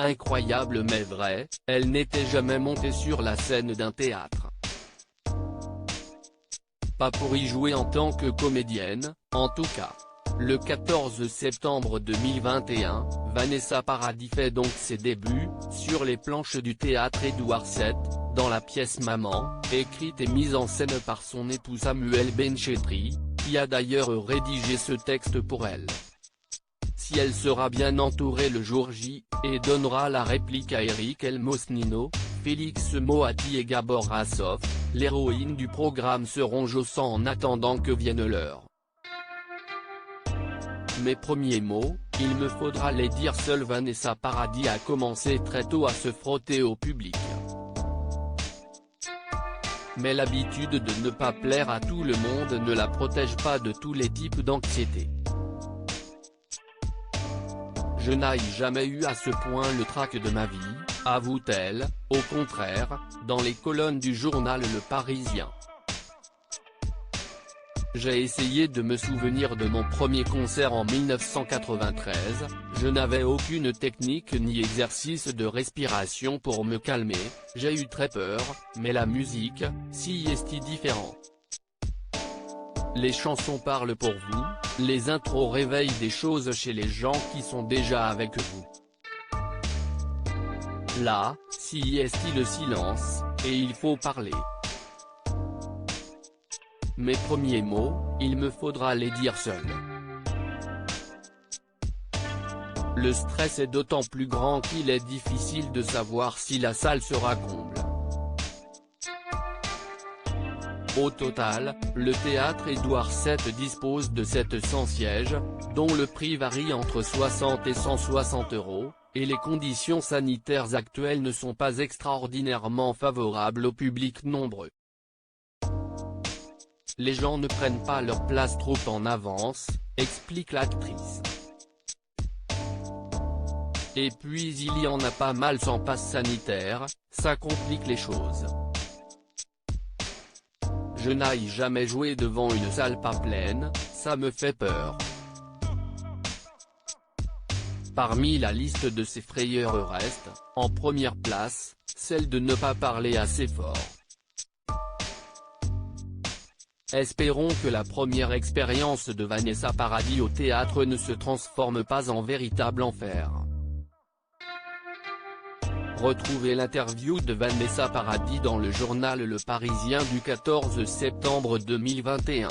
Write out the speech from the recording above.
Incroyable mais vrai, elle n'était jamais montée sur la scène d'un théâtre. Pas pour y jouer en tant que comédienne, en tout cas. Le 14 septembre 2021, Vanessa Paradis fait donc ses débuts, sur les planches du théâtre Édouard VII, dans la pièce Maman, écrite et mise en scène par son époux Samuel Benchetri, qui a d'ailleurs rédigé ce texte pour elle. Si elle sera bien entourée le jour J, et donnera la réplique à Eric Elmosnino, Félix Moati et Gabor Rassoff, l'héroïne du programme se ronge au sang en attendant que vienne l'heure. Mes premiers mots, il me faudra les dire seule. Vanessa Paradis a commencé très tôt à se frotter au public. Mais l'habitude de ne pas plaire à tout le monde ne la protège pas de tous les types d'anxiété. Je n'ai jamais eu à ce point le trac de ma vie, avoue-t-elle, au contraire, dans les colonnes du journal Le Parisien. J'ai essayé de me souvenir de mon premier concert en 1993, je n'avais aucune technique ni exercice de respiration pour me calmer, j'ai eu très peur, mais la musique, si est différent. Les chansons parlent pour vous, les intros réveillent des choses chez les gens qui sont déjà avec vous. Là, si est le silence, et il faut parler. Mes premiers mots, il me faudra les dire seul. Le stress est d'autant plus grand qu'il est difficile de savoir si la salle sera comble. Au total, le théâtre Édouard VII dispose de 700 sièges, dont le prix varie entre 60 et 160 €, et les conditions sanitaires actuelles ne sont pas extraordinairement favorables au public nombreux. Les gens ne prennent pas leur place trop en avance, explique l'actrice. Et puis il y en a pas mal sans passe sanitaire, ça complique les choses. Je n'ai jamais joué devant une salle pas pleine, ça me fait peur. Parmi la liste de ses frayeurs reste, en première place, celle de ne pas parler assez fort. Espérons que la première expérience de Vanessa Paradis au théâtre ne se transforme pas en véritable enfer. Retrouvez l'interview de Vanessa Paradis dans le journal Le Parisien du 14 septembre 2021.